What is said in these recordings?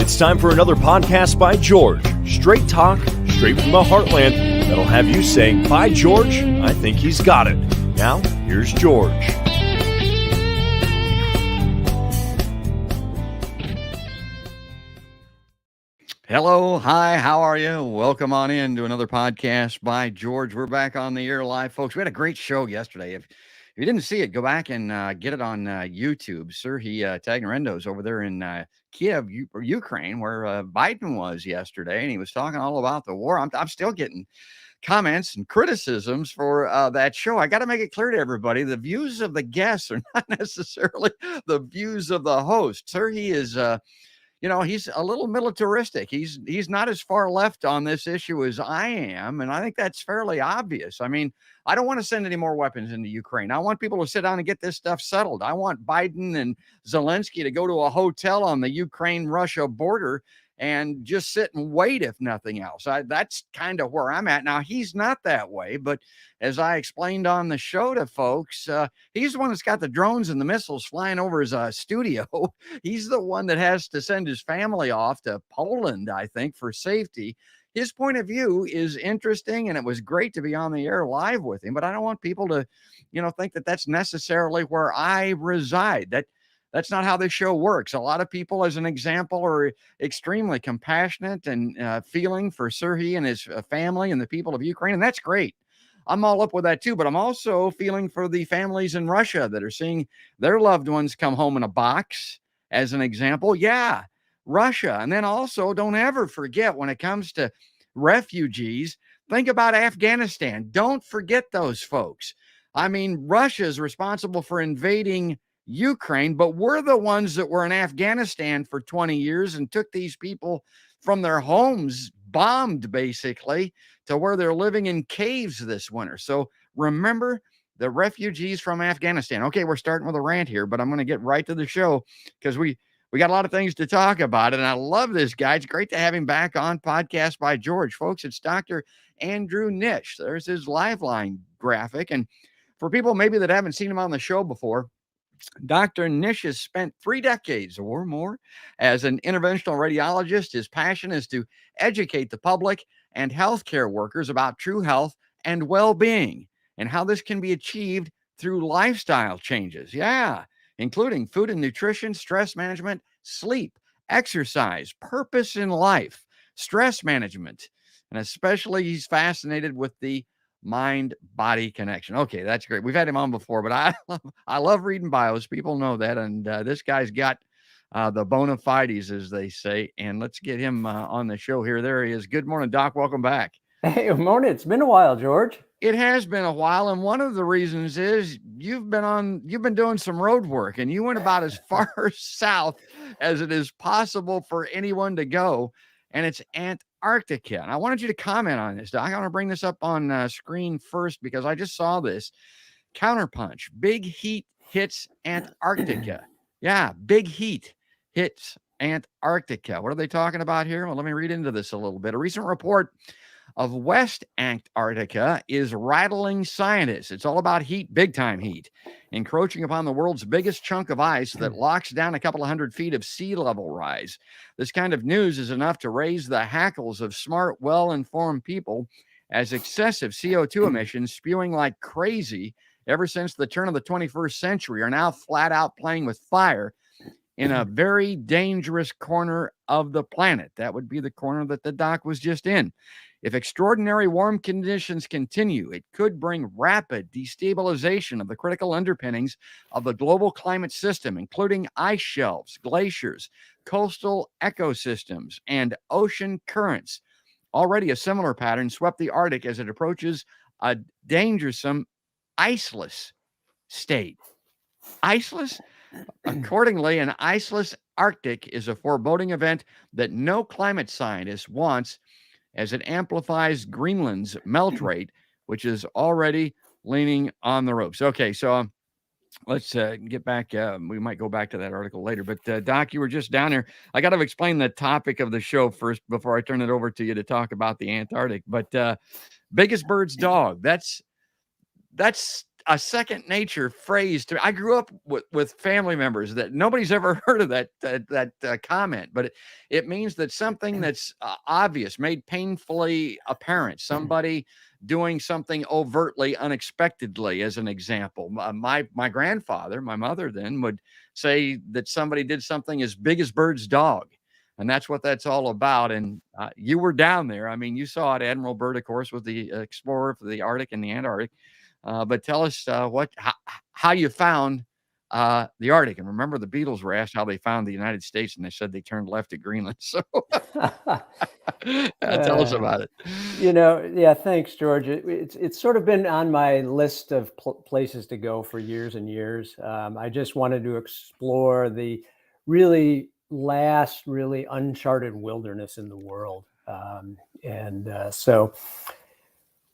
It's time for another podcast by George. Straight talk, straight from the heartland, that'll have you saying, by George, I think he's got it. Now, here's George. Hello, hi, how are you? Welcome on in to another podcast by George. We're back on the air live, folks. We had a great show yesterday. If you didn't see it, go back and get it on YouTube. Serhiy Tagnarendo's over there in Kiev, Ukraine, where Biden was yesterday, and he was talking all about the war. I'm still getting comments and criticisms for that show. I got to make it clear to everybody, the views of the guests are not necessarily the views of the host. Serhiy is... he's a little militaristic. He's not as far left on this issue as I am, and I think that's fairly obvious. I mean, I don't want to send any more weapons into Ukraine. I want people to sit down and get this stuff settled. I want Biden and Zelensky to go to a hotel on the Ukraine-Russia border and just sit and wait, if nothing else. That's kind of where I'm at. Now, he's not that way, but as I explained on the show to folks, he's the one that's got the drones and the missiles flying over his studio. He's the one that has to send his family off to Poland, I think, for safety. His point of view is interesting, and it was great to be on the air live with him, but I don't want people to, think that that's necessarily where I reside. That's not how this show works. A lot of people, as an example, are extremely compassionate and feeling for Serhiy and his family and the people of Ukraine, and that's great. I'm all up with that too, but I'm also feeling for the families in Russia that are seeing their loved ones come home in a box, as an example. Yeah, Russia. And then also, don't ever forget, when it comes to refugees, think about Afghanistan. Don't forget those folks. I mean, Russia is responsible for invading Ukraine, but we're the ones that were in Afghanistan for 20 years and took these people from their homes, bombed basically, to where they're living in caves this winter. So remember the refugees from Afghanistan. Okay, we're starting with a rant here, but I'm going to get right to the show because we got a lot of things to talk about, and I love this guy. It's great to have him back on Podcast by George. Folks, it's Dr. Andrew Nish. There's his Liveline graphic, and for people maybe that haven't seen him on the show before, Dr. Nish has spent 3 decades or more as an interventional radiologist. His passion is to educate the public and healthcare workers about true health and well-being and how this can be achieved through lifestyle changes. Yeah, including food and nutrition, stress management, sleep, exercise, purpose in life, stress management, and especially he's fascinated with the mind-body connection. Okay, that's great. We've had him on before, but I love reading bios. People know that, and this guy's got the bona fides, as they say. And let's get him on the show here. There he is. Good morning, Doc. Welcome back. Hey, good morning. It's been a while, George. It has been a while, and one of the reasons is you've been doing some road work, and you went about as far south as it is possible for anyone to go, and it's Antarctica. And I wanted you to comment on this, Doc. I want to bring this up on screen first because I just saw this. Counterpunch. Big heat hits Antarctica. Yeah, big heat hits Antarctica. What are they talking about here? Well, let me read into this a little bit. A recent report of West Antarctica is rattling scientists. It's all about heat, big time heat, encroaching upon the world's biggest chunk of ice that locks down a couple of 100 feet of sea level rise. This kind of news is enough to raise the hackles of smart, well-informed people, as excessive CO2 emissions spewing like crazy ever since the turn of the 21st century are now flat out playing with fire in a very dangerous corner of the planet. That would be the corner that the doc was just in. If extraordinary warm conditions continue, it could bring rapid destabilization of the critical underpinnings of the global climate system, including ice shelves, glaciers, coastal ecosystems, and ocean currents. Already a similar pattern swept the Arctic as it approaches a dangersome iceless state. Iceless? Accordingly, an iceless Arctic is a foreboding event that no climate scientist wants, as it amplifies Greenland's melt rate, which is already leaning on the ropes. Okay, so let's get back. We might go back to that article later. But, Doc, you were just down there. I got to explain the topic of the show first before I turn it over to you to talk about the Antarctic. But biggest bird's dog. That's a second nature phrase to me. I grew up with family members that nobody's ever heard of that comment, but it means that something that's obvious, made painfully apparent, somebody doing something overtly, unexpectedly, as an example. My grandfather, my mother then would say that somebody did something as big as Bird's dog. And that's what that's all about. And you were down there. I mean, you saw it. Admiral Byrd, of course, was the explorer for the Arctic and the Antarctic. But tell us how you found the Arctic. And remember, the Beatles were asked how they found the United States, and they said they turned left at Greenland. So tell us about it. Yeah, thanks, George. It's sort of been on my list of places to go for years and years. I just wanted to explore the really uncharted wilderness in the world. So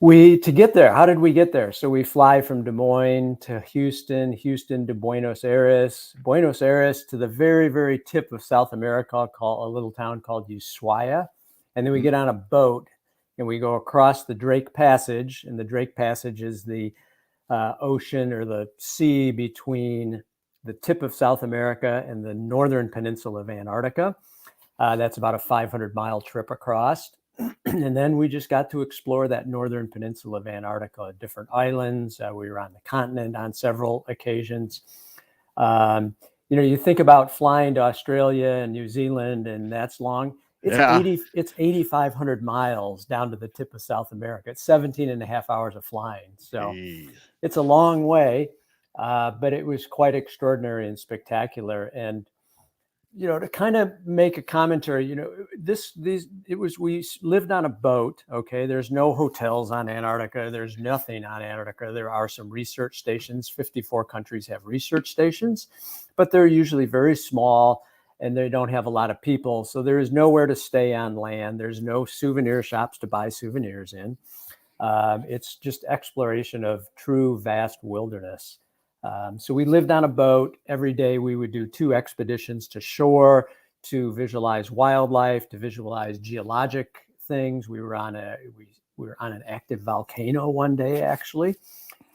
to get there, how did we get there? So we fly from Des Moines to Houston to Buenos Aires to the very, very tip of South America, called a little town called Ushuaia. And then we get on a boat and we go across the Drake Passage. And the Drake Passage is the ocean or the sea between the tip of South America and the northern peninsula of Antarctica. That's about a 500-mile trip across. And then we just got to explore that northern peninsula of Antarctica, different islands. We were on the continent on several occasions. You think about flying to Australia and New Zealand, and that's long. It's 8,500 miles down to the tip of South America. It's 17 and a half hours of flying. So It's a long way. But it was quite extraordinary and spectacular. And, to kind of make a commentary, we lived on a boat. Okay. There's no hotels on Antarctica. There's nothing on Antarctica. There are some research stations. 54 countries have research stations, but they're usually very small and they don't have a lot of people. So there is nowhere to stay on land. There's no souvenir shops to buy souvenirs in. It's just exploration of true vast wilderness. So we lived on a boat. Every day we would do 2 expeditions to shore to visualize wildlife, to visualize geologic things. We were on an active volcano one day, actually.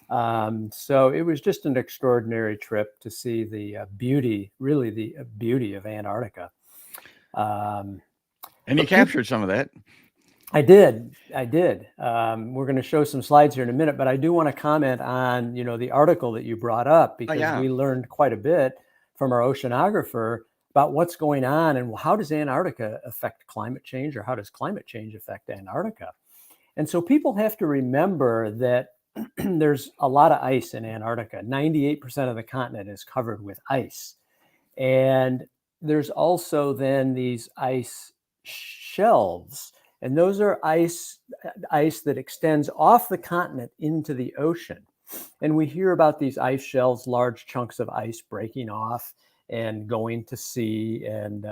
So it was just an extraordinary trip to see the beauty of Antarctica. And you captured some of that. I did. We're going to show some slides here in a minute, but I do want to comment on, the article that you brought up, because we learned quite a bit from our oceanographer about what's going on and how does Antarctica affect climate change, or how does climate change affect Antarctica? And so people have to remember that there's a lot of ice in Antarctica. 98% of the continent is covered with ice. And there's also then these ice shelves. And those are ice that extends off the continent into the ocean. And we hear about these ice shelves, large chunks of ice breaking off and going to sea. And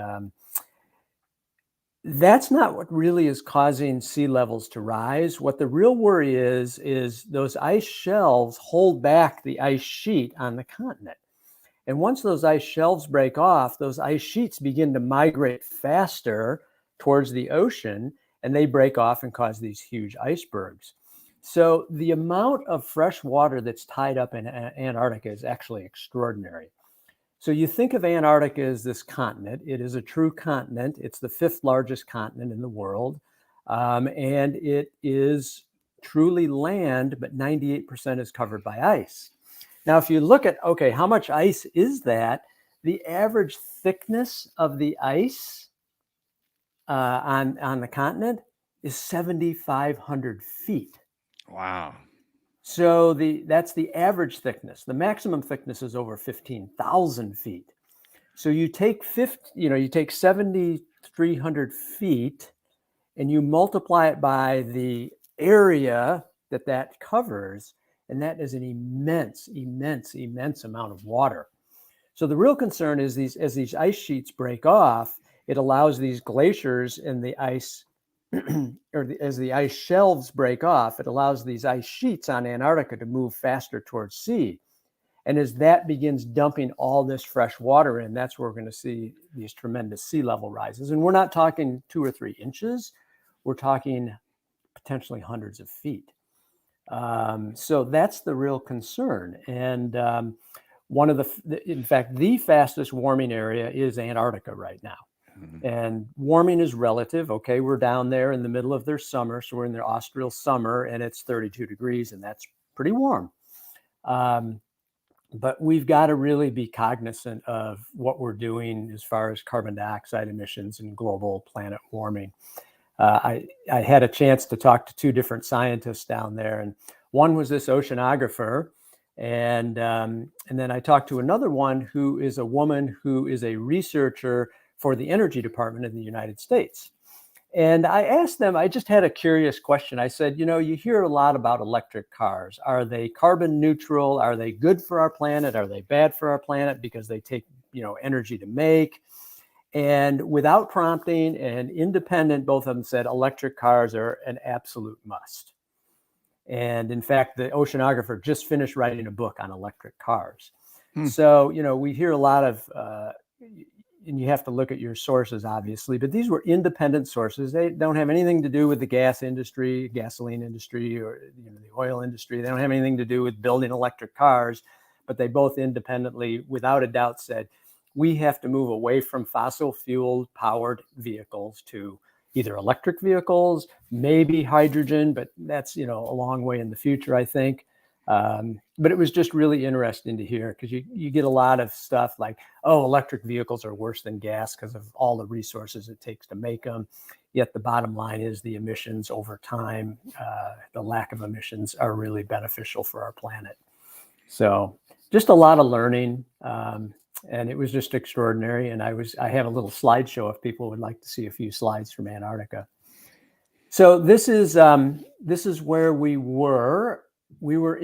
that's not what really is causing sea levels to rise. What the real worry is those ice shelves hold back the ice sheet on the continent. And once those ice shelves break off, those ice sheets begin to migrate faster towards the ocean, and they break off and cause these huge icebergs. So the amount of fresh water that's tied up in Antarctica is actually extraordinary. So you think of Antarctica as this continent. It is a true continent. It's the 5th largest continent in the world. And it is truly land, but 98% is covered by ice. Now, if you look at, how much ice is that? The average thickness of the ice on the continent is 7,500 feet. Wow. So that's the average thickness. The maximum thickness is over 15,000 feet. So you take 7,300 feet and you multiply it by the area that covers, and that is an immense amount of water. So the real concern is as these ice sheets break off, it allows these glaciers and the ice, as the ice shelves break off, it allows these ice sheets on Antarctica to move faster towards sea. And as that begins dumping all this fresh water in, that's where we're going to see these tremendous sea level rises. And we're not talking 2 or 3 inches. We're talking potentially hundreds of feet. So that's the real concern. And one of in fact, the fastest warming area is Antarctica right now. And warming is relative. Okay, we're down there in the middle of their summer, so we're in their austral summer, and it's 32 degrees, and that's pretty warm. But we've got to really be cognizant of what we're doing as far as carbon dioxide emissions and global planet warming. I had a chance to talk to two different scientists down there, and one was this oceanographer, and then I talked to another one who is a woman who is a researcher for the Energy Department in the United States. And I asked them, I just had a curious question. I said, you hear a lot about electric cars. Are they carbon neutral? Are they good for our planet? Are they bad for our planet because they take, energy to make? And without prompting and independent, both of them said electric cars are an absolute must. And in fact, the oceanographer just finished writing a book on electric cars. So, we hear a lot of, and you have to look at your sources, obviously, but these were independent sources. They don't have anything to do with the gas industry, gasoline industry, or the oil industry. They don't have anything to do with building electric cars, but they both independently, without a doubt, said, we have to move away from fossil fuel powered vehicles to either electric vehicles, maybe hydrogen, but that's, a long way in the future, I think. But it was just really interesting to hear, because you get a lot of stuff like, oh, electric vehicles are worse than gas because of all the resources it takes to make them. Yet the bottom line is the emissions over time, the lack of emissions are really beneficial for our planet. So just a lot of learning. And it was just extraordinary. And I have a little slideshow if people would like to see a few slides from Antarctica. So this is where we were. We were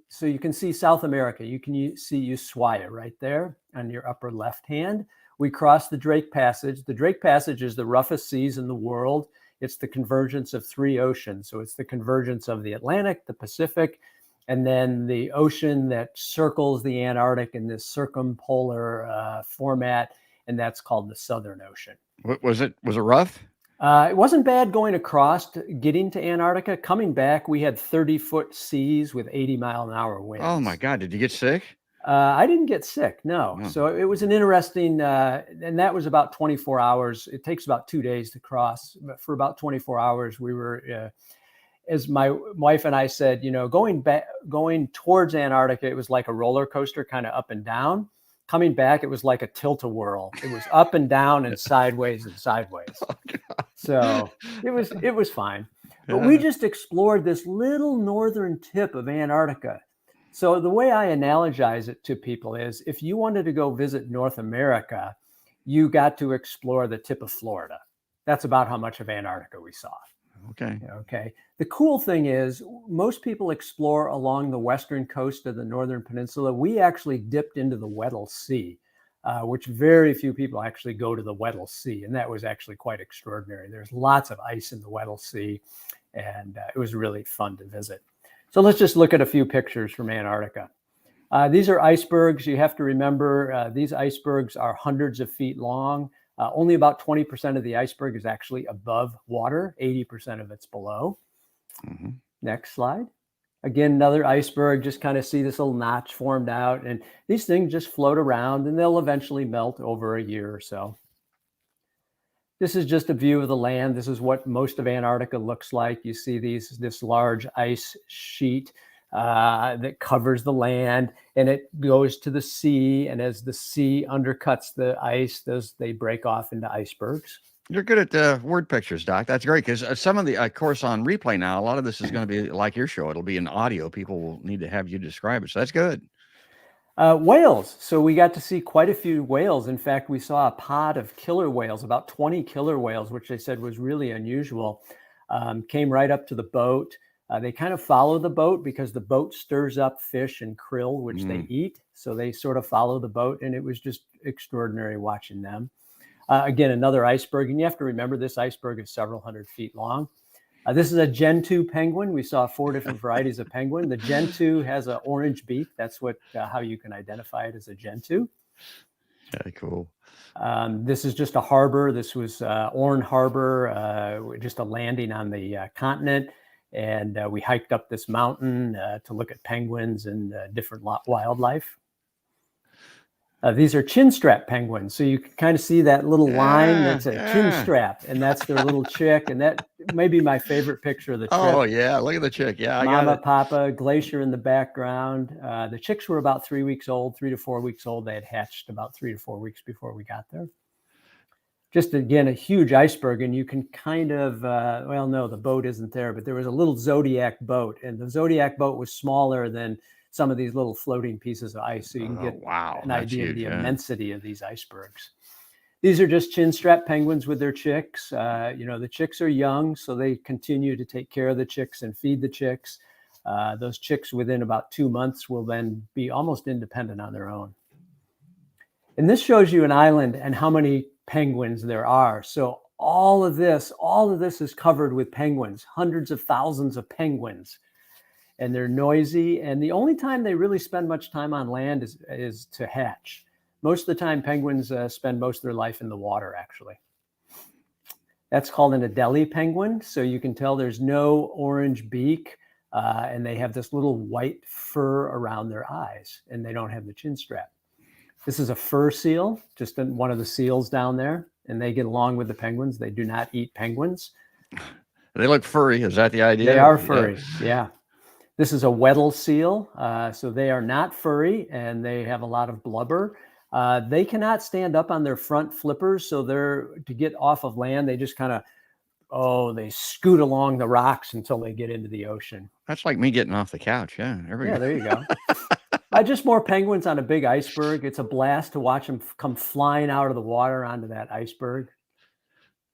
so you can see South America. You can see Ushuaia right there on your upper left hand. We crossed the Drake Passage. The Drake Passage is the roughest seas in the world. It's the convergence of three oceans. So it's the convergence of the Atlantic, the Pacific, and then the ocean that circles the Antarctic in this circumpolar format, and that's called the Southern Ocean. Was it rough? It wasn't bad going across, getting to Antarctica. Coming back, we had 30-foot seas with 80-mile-an-hour winds. Oh, my God. Did you get sick? I didn't get sick, no. Oh. So it was an interesting, and that was about 24 hours. It takes about 2 days to cross. But for about 24 hours, we were, as my wife and I said, going towards Antarctica, it was like a roller coaster, kind of up and down. Coming back, it was like a tilt-a-whirl. It was up and down and sideways and sideways. Oh, God. So it was fine. But we just explored this little northern tip of Antarctica. So the way I analogize it to people is, if you wanted to go visit North America, you got to explore the tip of Florida. That's about how much of Antarctica we saw. Okay. The cool thing is, most people explore along the western coast of the northern peninsula. We actually dipped into the Weddell Sea, which very few people actually go to the Weddell Sea. And that was actually quite extraordinary. There's lots of ice in the Weddell Sea, and it was really fun to visit. So let's just look at a few pictures from Antarctica. These are icebergs. You have to remember, these icebergs are hundreds of feet long. Only about 20% of the iceberg is actually above water. 80% of it's below. Mm-hmm. Next slide. Again, another iceberg. Just kind of see this little notch formed out. And these things just float around, and they'll eventually melt over a year or so. This is just a view of the land. This is what most of Antarctica looks like. You see this large ice sheet that covers the land, and it goes to the sea. And as the sea undercuts the ice, they break off into icebergs. You're good at the word pictures, Doc. That's great, because some of the, of course, on replay now, a lot of this is going to be like your show. It'll be in audio. People will need to have you describe it. So that's good. Whales. So we got to see quite a few whales. In fact, we saw a pod of killer whales, about 20 killer whales, which they said was really unusual. Came right up to the boat. They kind of follow the boat because the boat stirs up fish and krill, which they eat. So they sort of follow the boat, and it was just extraordinary watching them. Again, another iceberg. And you have to remember, this iceberg is several hundred feet long. This is a Gen 2 penguin. We saw 4 different varieties of penguin. The Gen 2 has an orange beak. That's how you can identify it as a Gen 2. Very cool. This is just a harbor. This was Orne Harbor, just a landing on the continent. And we hiked up this mountain to look at penguins and different wildlife. These are chin strap penguins. So you can kind of see that little line. That's a chin strap, and that's their little chick. And that may be my favorite picture of the trip. Oh, yeah. Look at the chick. Yeah, I got Mama, it. Papa, glacier in the background. The chicks were about 3 weeks old, 3 to 4 weeks old. They had hatched about 3 to 4 weeks before we got there. Just, again, a huge iceberg. And you can kind of, well, no, the boat isn't there, but there was a little Zodiac boat. And the Zodiac boat was smaller than some of these little floating pieces of ice. So you can get an idea of the immensity of these icebergs. These are just chin strap penguins with their chicks. The chicks are young, so they continue to take care of the chicks and feed the chicks. Those chicks within about 2 months will then be almost independent on their own. And this shows you an island and how many penguins there are. So all of this is covered with penguins, hundreds of thousands of penguins. And they're noisy. And the only time they really spend much time on land is to hatch. Most of the time, penguins spend most of their life in the water, actually. That's called an Adelie penguin. So you can tell there's no orange beak. And they have this little white fur around their eyes. And they don't have the chin strap. This is a fur seal, just one of the seals down there. And they get along with the penguins. They do not eat penguins. They look furry. Is that the idea? They are furry, yeah. This is a Weddell seal. So they are not furry, and they have a lot of blubber. They cannot stand up on their front flippers. So to get off of land, they just kind of, they scoot along the rocks until they get into the ocean. That's like me getting off the couch. Yeah, there you go. Just more penguins on a big iceberg. It's a blast to watch them come flying out of the water onto that iceberg.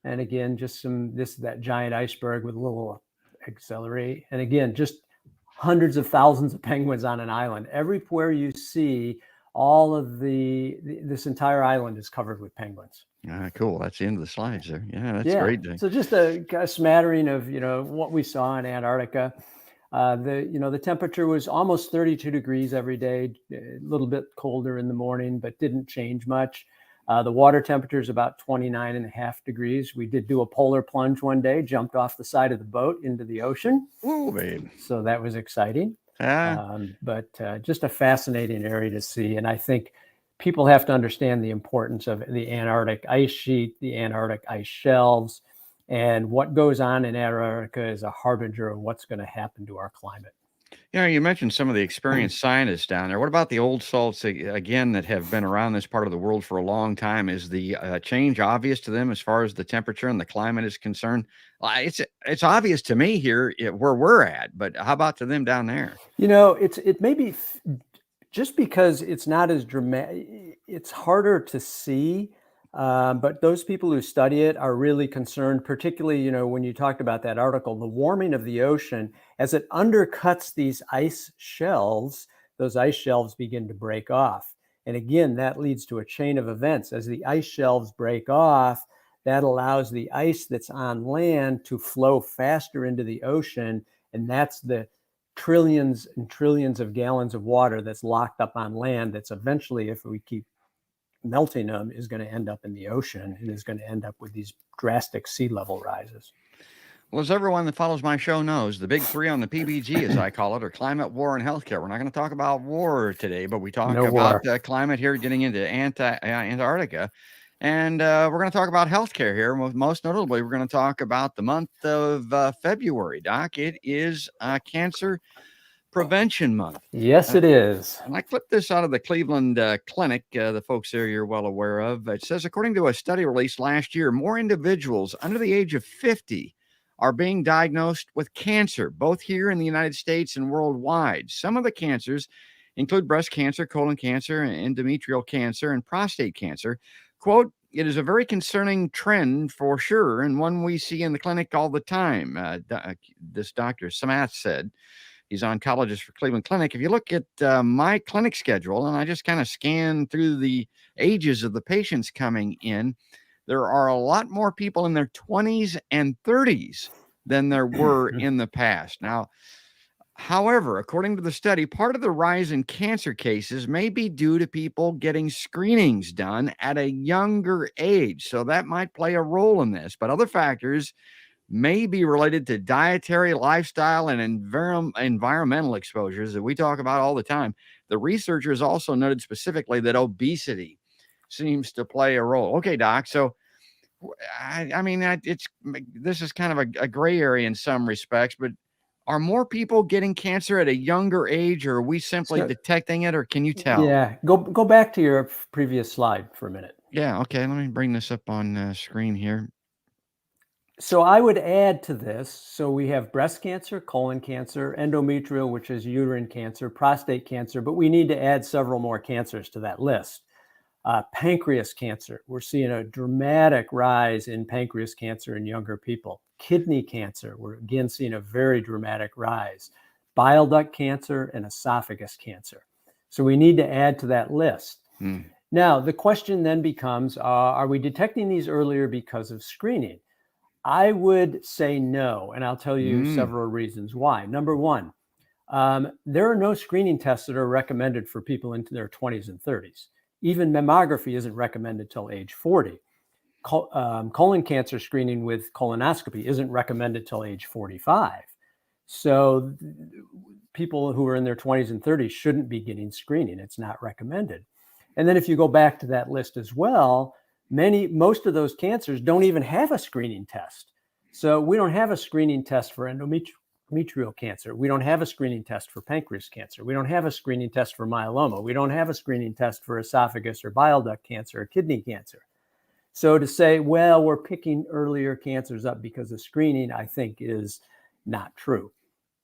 And again, just that giant iceberg with a little accelerate. And again, just hundreds of thousands of penguins on an island. Everywhere you see, all of this entire island is covered with penguins. Cool. That's the end of the slides there. Yeah, that's great. So just a smattering of what we saw in Antarctica. The temperature was almost 32 degrees every day, a little bit colder in the morning, but didn't change much. The water temperature is about 29.5 degrees. We did do a polar plunge one day, jumped off the side of the boat into the ocean. Whoa, babe. So that was exciting. But just a fascinating area to see. And I think people have to understand the importance of the Antarctic ice sheet, the Antarctic ice shelves, and what goes on in Antarctica is a harbinger of what's going to happen to our climate. You mentioned some of the experienced scientists down there. What about the old salts, again, that have been around this part of the world for a long time? Is the change obvious to them as far as the temperature and the climate is concerned? It's obvious to me here where we're at, but how about to them down there? It may be just because it's not as dramatic, it's harder to see. But those people who study it are really concerned, particularly, when you talked about that article, the warming of the ocean, as it undercuts these ice shelves, those ice shelves begin to break off. And again, that leads to a chain of events. As the ice shelves break off, that allows the ice that's on land to flow faster into the ocean. And that's the trillions and trillions of gallons of water that's locked up on land that's eventually, if we keep melting them, is going to end up in the ocean and is going to end up with these drastic sea level rises. Well, as everyone that follows my show knows, the big three on the PBG, as I call it, are climate, war, and healthcare. We're not going to talk about war today, but we talk about climate here, getting into Antarctica. And we're going to talk about healthcare here. Most notably, we're going to talk about the month of February, Doc. It is Cancer Prevention Month. Yes, it is. And I clipped this out of the Cleveland Clinic, the folks there you're well aware of. It says, according to a study released last year, more individuals under the age of 50 are being diagnosed with cancer, both here in the United States and worldwide. Some of the cancers include breast cancer, colon cancer, endometrial cancer, and prostate cancer. Quote, it is a very concerning trend for sure, and one we see in the clinic all the time, this Dr. Samath said. He's oncologist for Cleveland Clinic. If you look at my clinic schedule, and I just kind of scan through the ages of the patients coming in, there are a lot more people in their 20s and 30s than there were in the past. Now, however, according to the study, part of the rise in cancer cases may be due to people getting screenings done at a younger age. So that might play a role in this, but other factors may be related to dietary, lifestyle, and environmental exposures that we talk about all the time. The researchers also noted specifically that obesity seems to play a role. Okay, Doc. So, I mean, this is kind of a gray area in some respects, but are more people getting cancer at a younger age, or are we simply detecting it, or can you tell? Yeah, go back to your previous slide for a minute. Yeah, okay. Let me bring this up on screen here. So I would add to this. So we have breast cancer, colon cancer, endometrial, which is uterine cancer, prostate cancer, but we need to add several more cancers to that list. Pancreas cancer, we're seeing a dramatic rise in pancreas cancer in younger people. Kidney cancer, we're again seeing a very dramatic rise. Bile duct cancer and esophagus cancer. So we need to add to that list. Now, the question then becomes, are we detecting these earlier because of screening? I would say no, and I'll tell you several reasons why. Number one, there are no screening tests that are recommended for people into their 20s and 30s. Even mammography isn't recommended till age 40. Colon cancer screening with colonoscopy isn't recommended till age 45. So people who are in their 20s and 30s shouldn't be getting screening. It's not recommended. And then if you go back to that list as well, most of those cancers don't even have a screening test. So we don't have a screening test for endometrial cancer. We don't have a screening test for pancreas cancer. We don't have a screening test for myeloma. We don't have a screening test for esophagus or bile duct cancer or kidney cancer. So to say, well, we're picking earlier cancers up because of screening, I think is not true,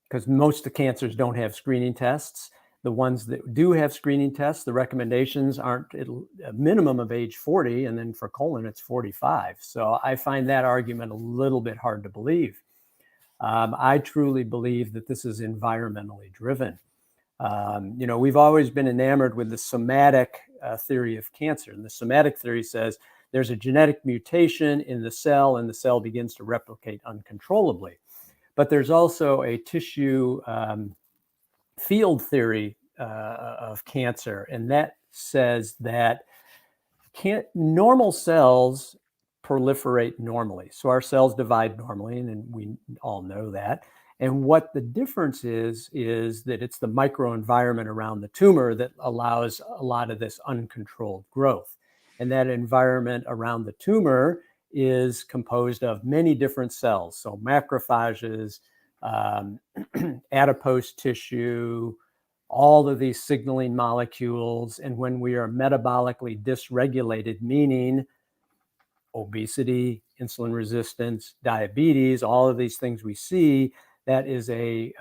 because most of the cancers don't have screening tests. The ones that do have screening tests, the recommendations aren't a minimum of age 40, and then for colon, it's 45. So I find that argument a little bit hard to believe. I truly believe that this is environmentally driven. We've always been enamored with the somatic theory of cancer. And the somatic theory says there's a genetic mutation in the cell and the cell begins to replicate uncontrollably. But there's also a tissue field theory of cancer. And that says that normal cells proliferate normally. So our cells divide normally, and we all know that. And what the difference is that it's the microenvironment around the tumor that allows a lot of this uncontrolled growth. And that environment around the tumor is composed of many different cells. So macrophages, adipose tissue, all of these signaling molecules. And when we are metabolically dysregulated, meaning obesity, insulin resistance, diabetes, all of these things we see, that is an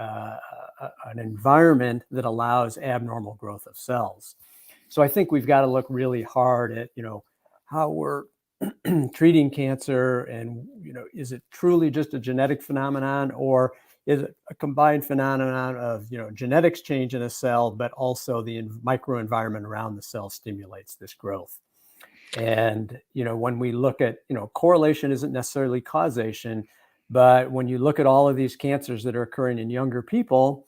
environment that allows abnormal growth of cells. So I think we've got to look really hard at, how we're treating cancer, and, is it truly just a genetic phenomenon, or is it a combined phenomenon of, genetics change in a cell, but also the microenvironment around the cell stimulates this growth. And, when we look at, correlation isn't necessarily causation, but when you look at all of these cancers that are occurring in younger people,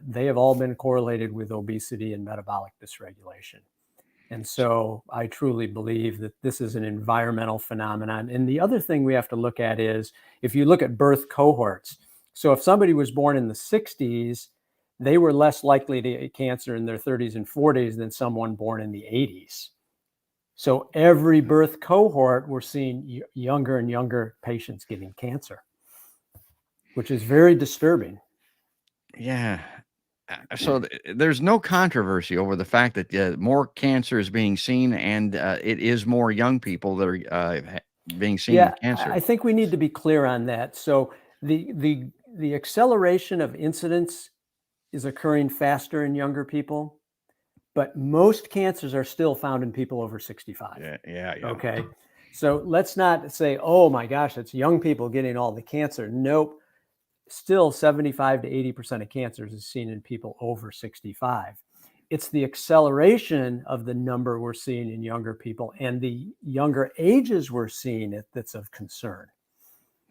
they have all been correlated with obesity and metabolic dysregulation. And so I truly believe that this is an environmental phenomenon. And the other thing we have to look at is, if you look at birth cohorts, so if somebody was born in the 60s, they were less likely to get cancer in their 30s and 40s than someone born in the 80s. So every birth cohort, we're seeing younger and younger patients getting cancer, which is very disturbing. Yeah. So there's no controversy over the fact that more cancer is being seen, and it is more young people that are being seen with cancer. I think we need to be clear on that. So the acceleration of incidence is occurring faster in younger people, but most cancers are still found in people over 65. Yeah. Okay. So let's not say, oh my gosh, it's young people getting all the cancer. Nope. Still 75 to 80% of cancers is seen in people over 65. It's the acceleration of the number we're seeing in younger people and the younger ages we're seeing it that's of concern.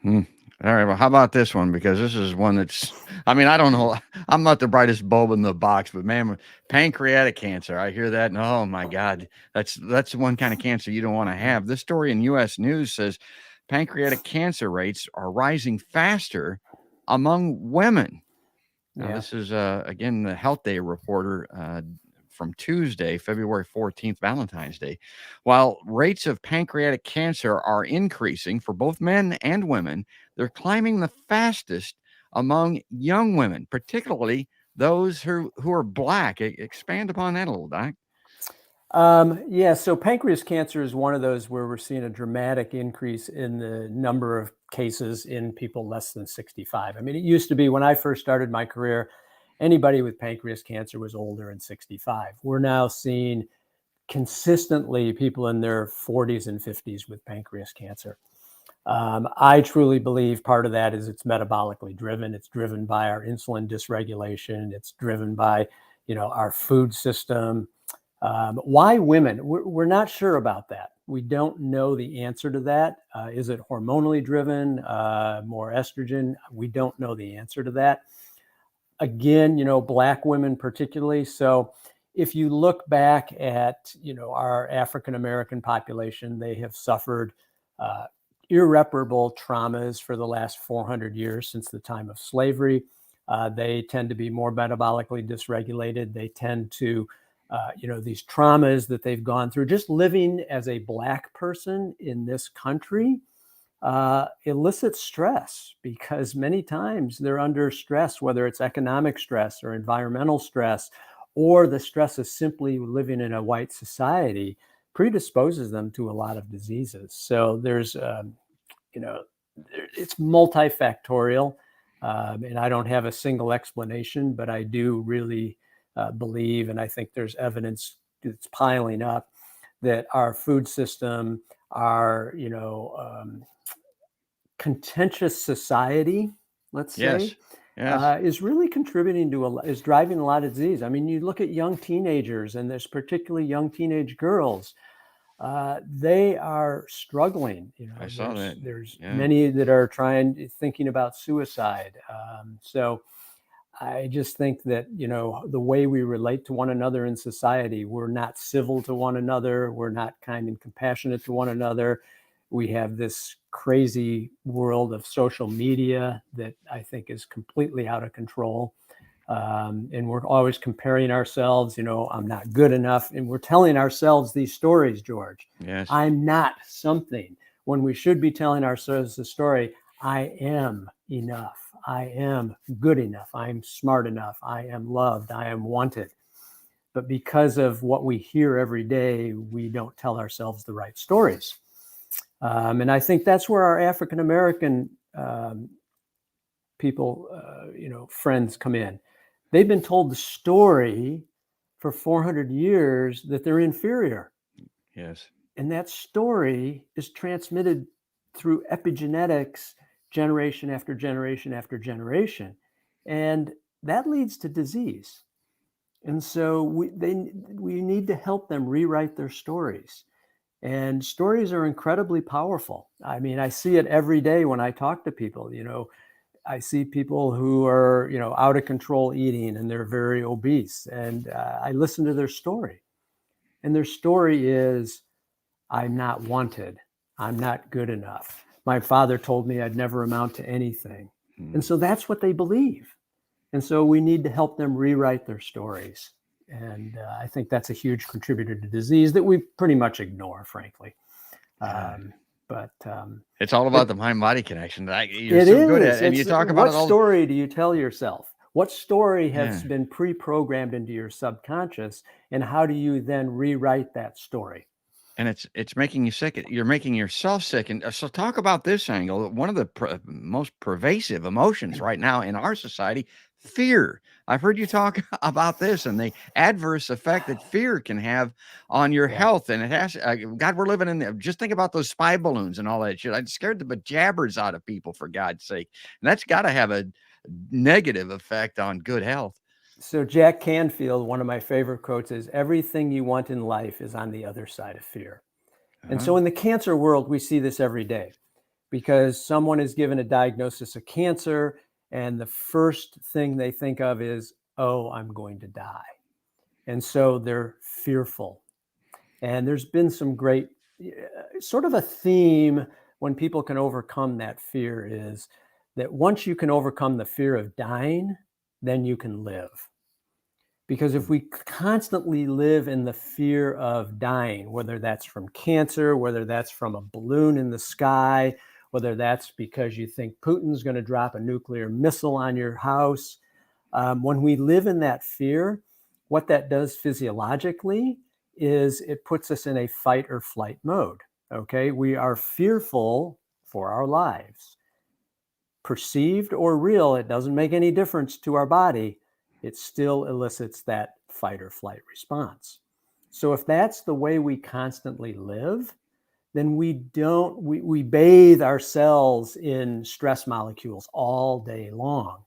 All right. Well, how about this one? Because this is one that's, I don't know. I'm not the brightest bulb in the box, but man, pancreatic cancer, I hear that. And oh my God, that's the one kind of cancer you don't want to have. This story in U.S. News says pancreatic cancer rates are rising faster among women. Now, Yeah. this is, again, the Health Day reporter from Tuesday, February 14th, Valentine's Day. While rates of pancreatic cancer are increasing for both men and women, they're climbing the fastest among young women, particularly those who are Black. Expand upon that a little, Doc. Yeah, so pancreas cancer is one of those where we're seeing a dramatic increase in the number of cases in people less than 65. I mean, it used to be when I first started my career, anybody with pancreas cancer was older than 65. We're now seeing consistently people in their 40s and 50s with pancreas cancer. I truly believe part of that is it's metabolically driven. It's driven by our insulin dysregulation. It's driven by, our food system. Why women? We're not sure about that. We don't know the answer to that. Is it hormonally driven, more estrogen? We don't know the answer to that. Again, Black women particularly. So if you look back at, our African American population, they have suffered irreparable traumas for the last 400 years since the time of slavery. They tend to be more metabolically dysregulated. They tend to these traumas that they've gone through, just living as a Black person in this country, elicits stress because many times they're under stress, whether it's economic stress or environmental stress, or the stress of simply living in a white society predisposes them to a lot of diseases. So there's, it's multifactorial. And I don't have a single explanation, but I do really believe, and I think there's evidence that's piling up, that our food system, our contentious society, let's say, Yes. is really contributing to is driving a lot of disease. I mean, you look at young teenagers, and there's particularly young teenage girls. They are struggling. I saw that. There's Yeah. many that are thinking about suicide. So I just think that, the way we relate to one another in society, we're not civil to one another. We're not kind and compassionate to one another. We have this crazy world of social media that I think is completely out of control. And we're always comparing ourselves, I'm not good enough. And we're telling ourselves these stories, George. Yes. I'm not something, when we should be telling ourselves the story, I am enough. I am good enough. I'm smart enough. I am loved. I am wanted. But because of what we hear every day, we don't tell ourselves the right stories. And I think that's where our African American people, friends come in. They've been told the story for 400 years that they're inferior. Yes. And that story is transmitted through epigenetics generation after generation after generation. And that leads to disease. And so we need to help them rewrite their stories. And stories are incredibly powerful. I mean, I see it every day when I talk to people. I see people who are, out of control eating, and they're very obese. And I listen to their story. And their story is, I'm not wanted. I'm not good enough. My father told me I'd never amount to anything. And so that's what they believe. And so we need to help them rewrite their stories. And I think that's a huge contributor to disease that we pretty much ignore, frankly. But it's all about the mind-body connection. You're it so is. good at it, and you talk about what story do you tell yourself? What story has been pre-programmed into your subconscious, and how do you then rewrite that story? And it's making you sick. You're making yourself sick. And so talk about this angle. One of the most pervasive emotions right now in our society, fear. I've heard you talk about this and the adverse effect that fear can have on your health. And it has, God, we're living in there. Just think about those spy balloons and all that shit. I'd scared the bejabbers out of people, for God's sake. And that's got to have a negative effect on good health. So Jack Canfield, one of my favorite quotes is, everything you want in life is on the other side of fear. And so in the cancer world, we see this every day, because someone is given a diagnosis of cancer, and the first thing they think of is, oh, I'm going to die. And so they're fearful. And there's been some great sort of a theme when people can overcome that fear is that once you can overcome the fear of dying, then you can live. Because if we constantly live in the fear of dying, whether that's from cancer, whether that's from a balloon in the sky, whether that's because you think Putin's going to drop a nuclear missile on your house, when we live in that fear, what that does physiologically is it puts us in a fight or flight mode. Okay, we are fearful for our lives. Perceived or real, it doesn't make any difference to our body. It still elicits that fight or flight response. So if that's the way we constantly live, then we bathe ourselves in stress molecules all day long.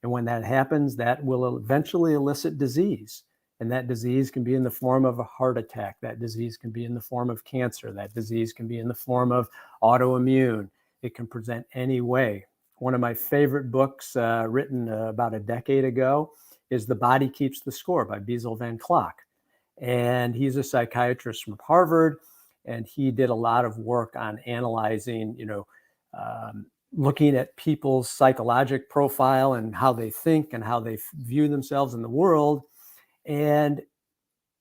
And when that happens, that will eventually elicit disease. And that disease can be in the form of a heart attack. That disease can be in the form of cancer. That disease can be in the form of autoimmune. It can present any way. One of my favorite books written about a decade ago is The Body Keeps the Score by Bessel van Klock. And he's a psychiatrist from Harvard, and he did a lot of work on analyzing, looking at people's psychologic profile and how they think and how they view themselves in the world. And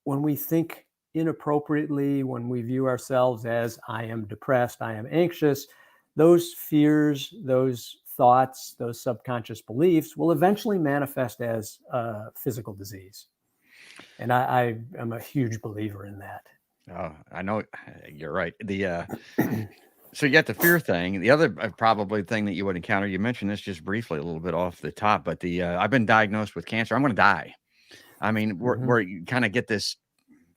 when we think inappropriately, when we view ourselves as I am depressed, I am anxious, those fears, those thoughts, those subconscious beliefs will eventually manifest as physical disease. And I am a huge believer in that. Oh, I know you're right. So you got the fear thing. The other probably thing that you would encounter, you mentioned this just briefly a little bit off the top, but I've been diagnosed with cancer. I'm going to die. I mean, where you kind of get this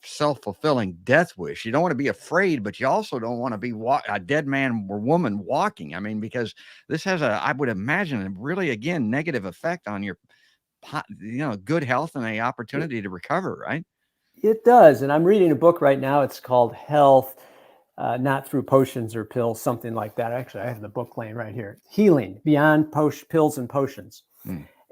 self-fulfilling death wish. You don't want to be afraid, but you also don't want to be a dead man or woman walking. I mean, because this has I would imagine, a really, again, negative effect on your, good health and the opportunity to recover, right? It does. And I'm reading a book right now. It's called Health, Not Through Potions or Pills, something like that. Actually, I have the book laying right here. Healing Beyond Pills and Potions.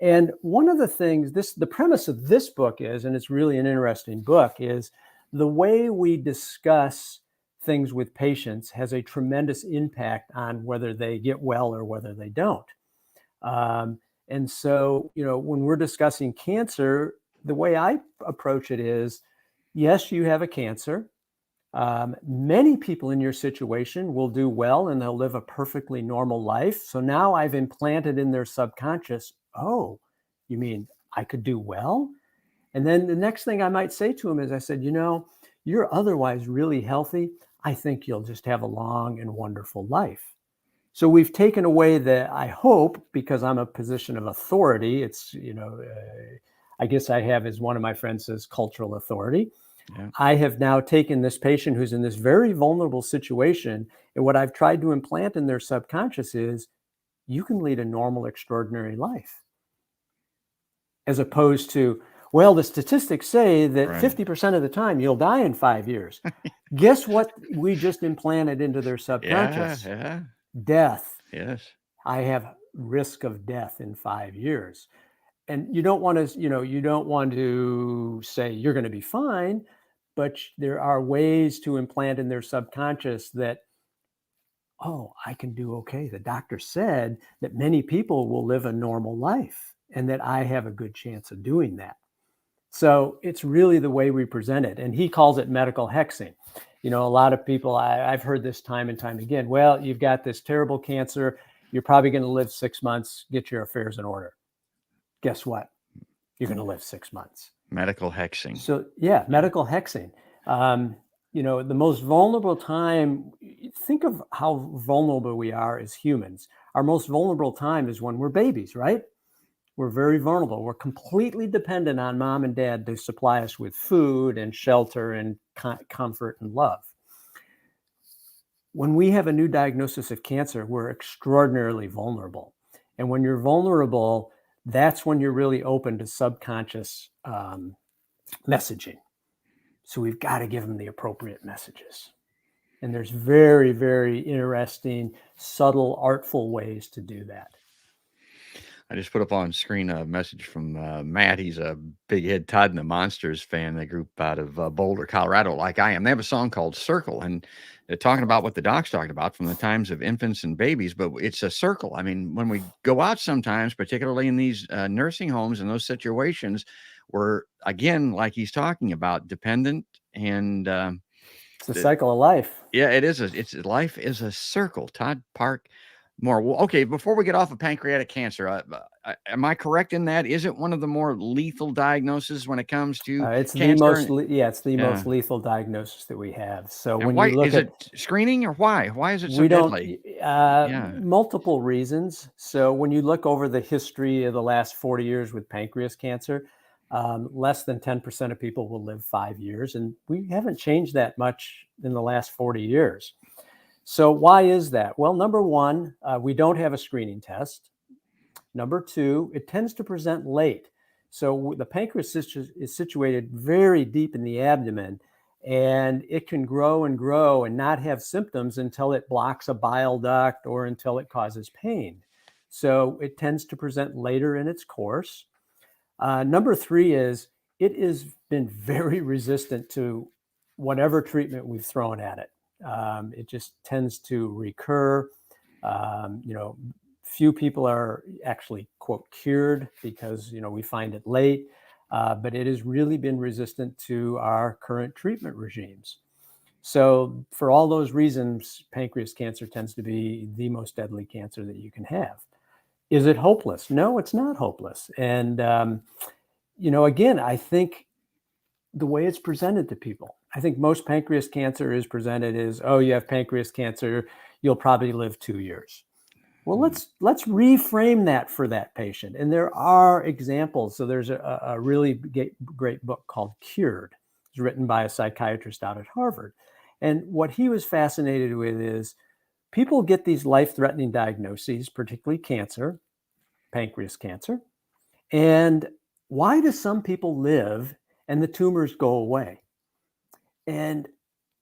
And one of the things, the premise of this book is, and it's really an interesting book, is the way we discuss things with patients has a tremendous impact on whether they get well or whether they don't. And so, when we're discussing cancer, the way I approach it is, yes, you have a cancer. Many people in your situation will do well and they'll live a perfectly normal life. So now I've implanted in their subconscious, oh, you mean I could do well? And then the next thing I might say to them is, I said, you're otherwise really healthy. I think you'll just have a long and wonderful life. So we've taken away I hope, because I'm a position of authority, it's, I guess I have, as one of my friends says, cultural authority. Yeah. I have now taken this patient who's in this very vulnerable situation, and what I've tried to implant in their subconscious is, you can lead a normal, extraordinary life. As opposed to, well, the statistics say that 50% of the time you'll die in 5 years. Guess what we just implanted into their subconscious? Yeah. Death. Yes. I have risk of death in 5 years. And you don't want to say you're going to be fine, but there are ways to implant in their subconscious that, oh, I can do okay. The doctor said that many people will live a normal life and that I have a good chance of doing that. So it's really the way we present it. And he calls it medical hexing. A lot of people, I've heard this time and time again. Well, you've got this terrible cancer. You're probably going to live 6 months. Get your affairs in order. Guess what? You're going to live 6 months. Medical hexing. So yeah, medical hexing. The most vulnerable time, think of how vulnerable we are as humans. Our most vulnerable time is when we're babies, right? We're very vulnerable. We're completely dependent on mom and dad to supply us with food and shelter and comfort and love. When we have a new diagnosis of cancer, we're extraordinarily vulnerable. And when you're vulnerable, that's when you're really open to subconscious messaging. So we've got to give them the appropriate messages. And there's very, very interesting, subtle, artful ways to do that. I just put up on screen a message from Matt. He's a big Head Todd and the Monsters fan. The group out of Boulder, Colorado, like I am. They have a song called Circle, and they're talking about what the doc's talking about from the times of infants and babies, but it's a circle. I mean, when we go out sometimes, particularly in these nursing homes and those situations, we're, again, like he's talking about, dependent and It's the cycle of life. yeah, it is. It's life is a circle. Todd Park Moore. Well, okay. Before we get off of pancreatic cancer, am I correct in that? Is it one of the more lethal diagnoses when it comes to It's the cancer? most, it's the Yeah. most lethal diagnosis that we have. So And when why you look is at it screening or why? Why is it so we don't deadly? Yeah. multiple reasons. So when you look over the history of the last 40 years with pancreas cancer, less than 10% of people will live 5 years, and we haven't changed that much in the last 40 years. So why is that? Well, number one, we don't have a screening test. Number two, it tends to present late. So the pancreas is situated very deep in the abdomen, and it can grow and grow and not have symptoms until it blocks a bile duct or until it causes pain. So it tends to present later in its course. Number three is it has been very resistant to whatever treatment we've thrown at it. It just tends to recur. Few people are actually, quote, cured because, we find it late, but it has really been resistant to our current treatment regimes. So for all those reasons, pancreas cancer tends to be the most deadly cancer that you can have. Is it hopeless? No, it's not hopeless. And, again, I think the way it's presented to people, I think most pancreas cancer is presented as, oh, you have pancreas cancer, you'll probably live 2 years. Well, let's reframe that for that patient. And there are examples. So there's a really great book called Cured. It's written by a psychiatrist out at Harvard. And what he was fascinated with is people get these life-threatening diagnoses, particularly cancer, pancreas cancer. And why do some people live and the tumors go away? And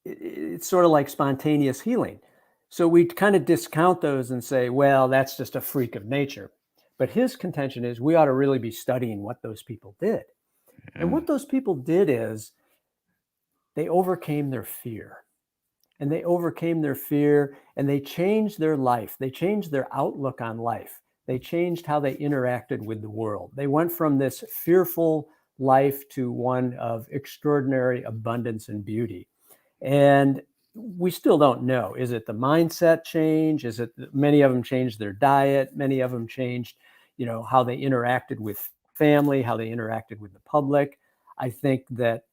it's sort of like spontaneous healing. So we kind of discount those and say, well, that's just a freak of nature. But his contention is we ought to really be studying what those people did. Yeah. And what those people did is they overcame their fear. And they overcame their fear and they changed their life. They changed their outlook on life. They changed how they interacted with the world. They went from this fearful life to one of extraordinary abundance and beauty. And we still don't know. Is it the mindset change? Is it many of them changed their diet? Many of them changed, how they interacted with family, how they interacted with the public. I think that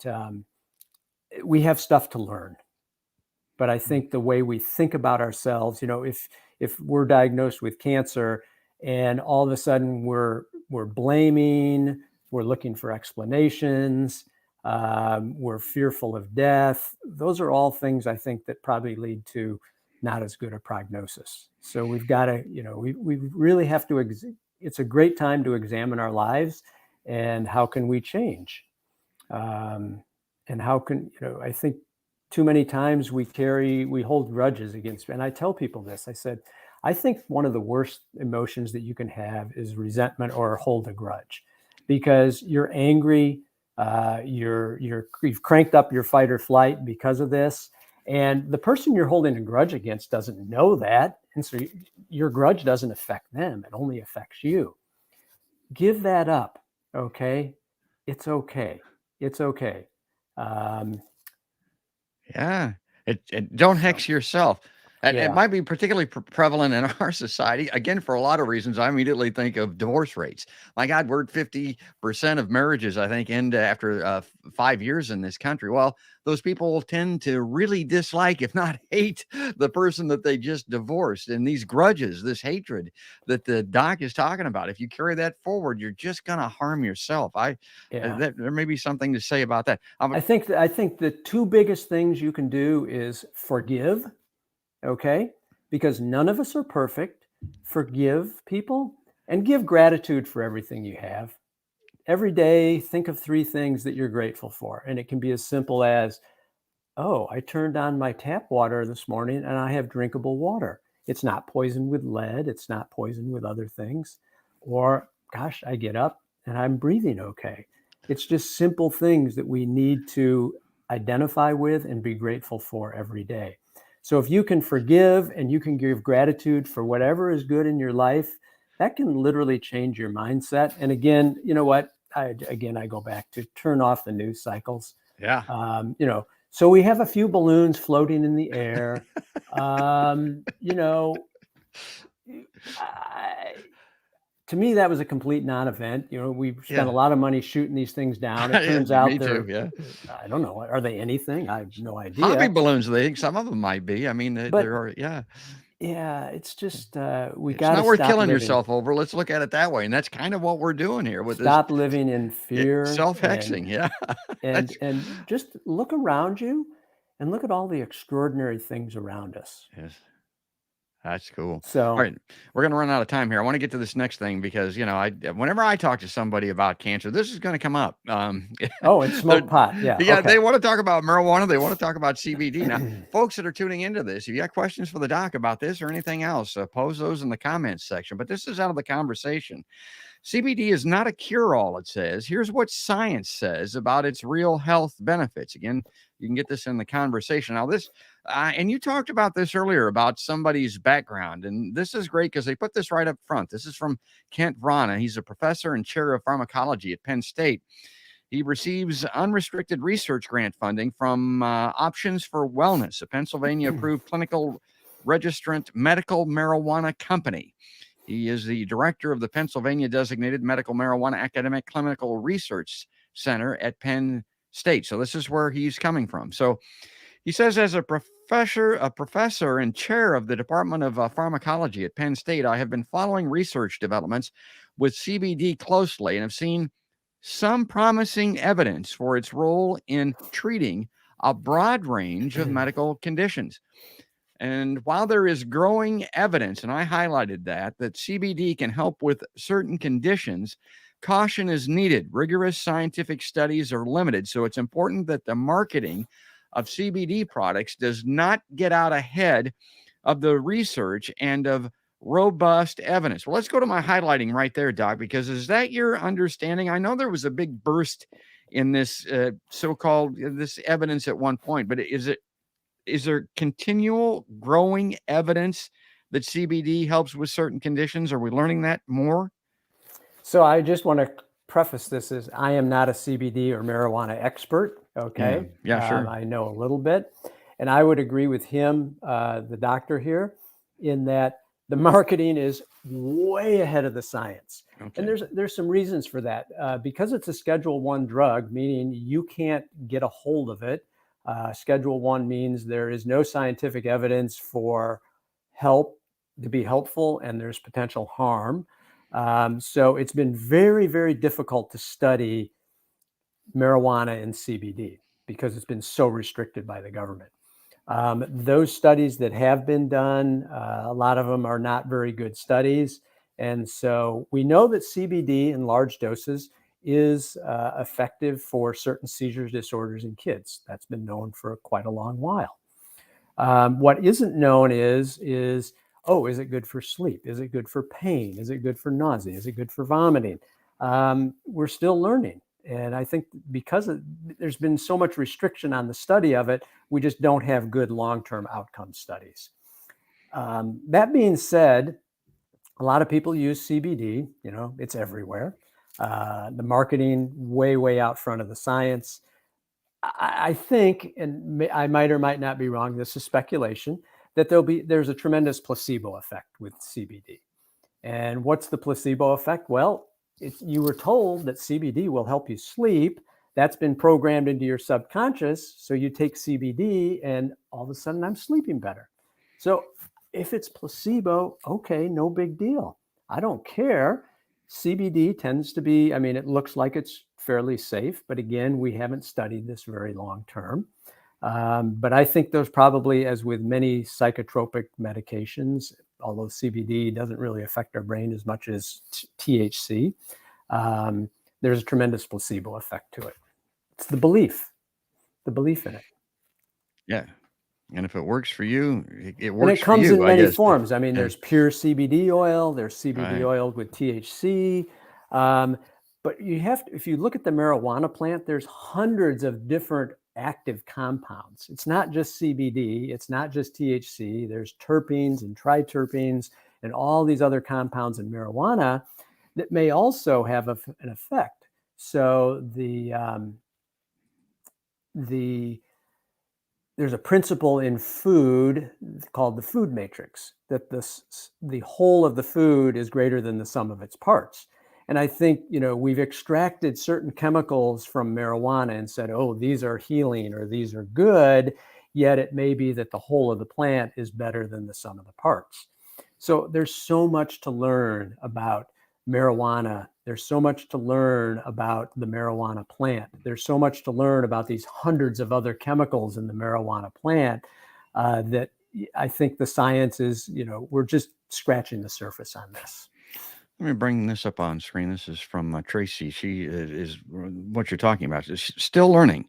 we have stuff to learn. But I think the way we think about ourselves, if we're diagnosed with cancer and all of a sudden we're blaming, we're looking for explanations, we're fearful of death, those are all things I think that probably lead to not as good a prognosis. So we've got to, we really have to, it's a great time to examine our lives and how can we change? And how can, I think too many times we hold grudges against, and I tell people this, I said, I think one of the worst emotions that you can have is resentment or hold a grudge, because you're angry, you've cranked up your fight or flight because of this, and the person you're holding a grudge against doesn't know that, and so your grudge doesn't affect them, it only affects you. Give that up, okay? It's okay. It's okay. Yeah. Don't hex yourself. And it Yeah. might be particularly prevalent in our society. Again, for a lot of reasons, I immediately think of divorce rates. My God, we're at 50% of marriages, I think, end after 5 years in this country. Well, those people tend to really dislike, if not hate, the person that they just divorced. And these grudges, this hatred that the doc is talking about, if you carry that forward, you're just going to harm yourself. There may be something to say about that. I think the two biggest things you can do is forgive. Okay, because none of us are perfect. Forgive people and give gratitude for everything you have. Every day, think of 3 things that you're grateful for. And it can be as simple as, oh, I turned on my tap water this morning and I have drinkable water. It's not poisoned with lead. It's not poisoned with other things. or gosh, I get up and I'm breathing okay. It's just simple things that we need to identify with and be grateful for every day. So if you can forgive and you can give gratitude for whatever is good in your life, that can literally change your mindset. And again, you know what? I go back to turn off the news cycles. Yeah. So we have a few balloons floating in the air. You know, to me, that was a complete non-event. We spent a lot of money shooting these things down. It turns out Me too. Yeah. I don't know, are they anything? I have no Hobby idea. balloons, they think some of them might be. I mean, But there are, yeah. yeah, it's just we It's got to not worth stop killing living. yourself over. Let's look at it that way. And that's kind of what we're doing here with this Stop living in fear self-hexing. Yeah. That's and just look around you and look at all the extraordinary things around us. yes. That's cool. All So, right, we're going to run out of time here. I want to get to this next thing because whenever I talk to somebody about cancer, this is going to come up. it's smoke pot. Yeah. Yeah, Okay. they want to talk about marijuana. They want to talk about CBD. Now, folks that are tuning into this, if you got questions for the doc about this or anything else, pose those in the comments section. But this is out of the conversation. CBD is not a cure-all, it says. Here's what science says about its real health benefits. Again, you can get this in the conversation. Now, this, and you talked about this earlier about somebody's background, and this is great because they put this right up front. This is from Kent Vrana. He's a professor and chair of pharmacology at Penn State. He receives unrestricted research grant funding from Options for Wellness, a Pennsylvania-approved clinical registrant medical marijuana company. He is the director of the Pennsylvania Designated Medical Marijuana Academic Clinical Research Center at Penn State. So this is where he's coming from. So he says, as a professor and chair of the Department of Pharmacology at Penn State, I have been following research developments with CBD closely and have seen some promising evidence for its role in treating a broad range of medical conditions. And while there is growing evidence, and I highlighted that CBD can help with certain conditions, caution is needed. Rigorous scientific studies are limited. So it's important that the marketing of CBD products does not get out ahead of the research and of robust evidence. Well, let's go to my highlighting right there, Doc, because is that your understanding? I know there was a big burst in this so-called this evidence at one point, but is there continual growing evidence that CBD helps with certain conditions? Are we learning that more? So I just want to preface this as I am not a CBD or marijuana expert. Okay. Yeah, sure. I know a little bit. And I would agree with him, the doctor here, in that the marketing is way ahead of the science. Okay. And there's some reasons for that. Because it's a Schedule I drug, meaning you can't get a hold of it. Schedule I means there is no scientific evidence for help to be helpful, and there's potential harm. So it's been very, very difficult to study marijuana and CBD because it's been so restricted by the government. Those studies that have been done, a lot of them are not very good studies. And so we know that CBD in large doses is effective for certain seizure disorders in kids. That's been known for quite a long while. What isn't known is it good for sleep? Is it good for pain? Is it good for nausea? Is it good for vomiting? We're still learning. And I think because there's been so much restriction on the study of it, we just don't have good long-term outcome studies. That being said, a lot of people use CBD. It's everywhere. The marketing way out front of the science. I think, and I might or might not be wrong, this is speculation, that there's a tremendous placebo effect with CBD. And what's the placebo effect? Well, you were told that CBD will help you sleep. That's been programmed into your subconscious. So you take CBD and all of a sudden I'm sleeping better. So if it's placebo, okay, no big deal. I don't care. CBD tends to be, it looks like it's fairly safe, but again, we haven't studied this very long term. But I think there's probably, as with many psychotropic medications, although CBD doesn't really affect our brain as much as THC, there's a tremendous placebo effect to it. It's the belief in it. Yeah. And if it works for you, it And works it for comes you, in I many guess. forms. I mean, Yeah. there's pure CBD oil, there's CBD Right. oil with THC. Um, but you have to, if you look at the marijuana plant, there's hundreds of different active compounds. It's not just CBD, it's not just THC. There's terpenes and triterpenes and all these other compounds in marijuana that may also have an effect. So there's a principle in food called the food matrix, that the whole of the food is greater than the sum of its parts. And I think, we've extracted certain chemicals from marijuana and said, oh, these are healing or these are good, yet it may be that the whole of the plant is better than the sum of the parts. So there's so much to learn about marijuana. There's so much to learn about the marijuana plant. There's so much to learn about these hundreds of other chemicals in the marijuana plant that I think the science is, we're just scratching the surface on this. Let me bring this up on screen. This is from Tracy. She is what you're talking about. She's still learning.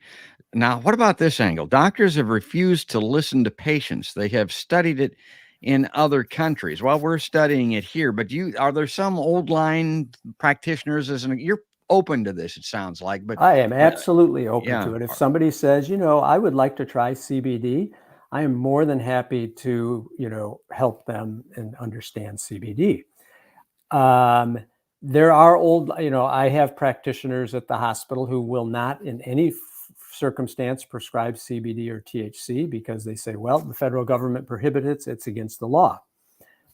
Now, what about this angle? Doctors have refused to listen to patients. They have studied it in other countries. Well, we're studying it here, but are there some old line practitioners you're open to this, it sounds like, but I am absolutely open yeah. to it. If somebody says, I would like to try CBD, I am more than happy to, help them and understand CBD. There are I have practitioners at the hospital who will not in any circumstance prescribe CBD or THC because they say, well, the federal government prohibits it, it's against the law.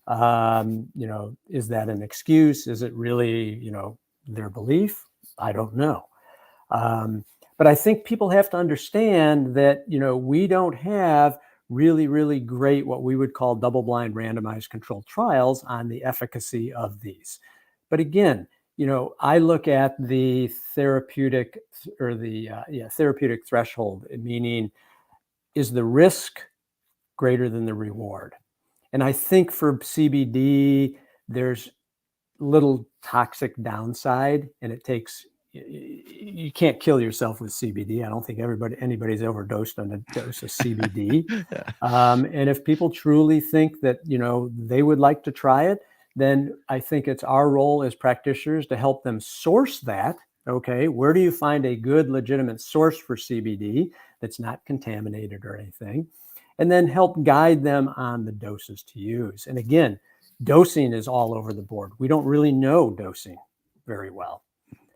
Is that an excuse? Is it really, their belief? I don't know. But I think people have to understand that, we don't have really, really great, what we would call double-blind randomized controlled trials on the efficacy of these. But again, I look at the therapeutic or the therapeutic threshold, meaning is the risk greater than the reward? And I think for CBD, there's little toxic downside, and you can't kill yourself with CBD. I don't think anybody's overdosed on a dose of CBD. And if people truly think that, they would like to try it, then I think it's our role as practitioners to help them source that. Okay, where do you find a good, legitimate source for CBD that's not contaminated or anything? And then help guide them on the doses to use. And again, dosing is all over the board. We don't really know dosing very well.